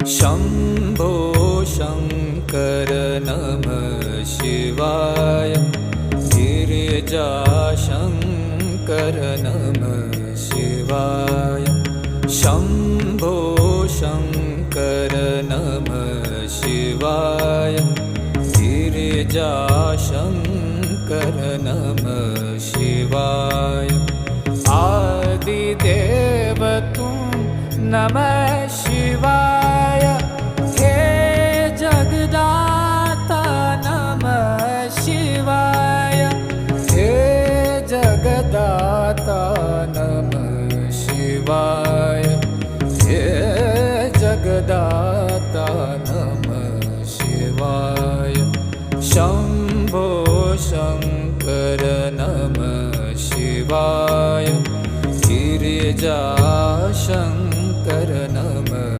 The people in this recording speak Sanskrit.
शम्भो शङ्कर नमः शिवाय। गिरिजाशङ्कर नमः शिवाय। शम्भो शङ्कर नमः शिवाय। गिरिजाशङ्कर नमः शिवाय। आदिदेव तुम नमः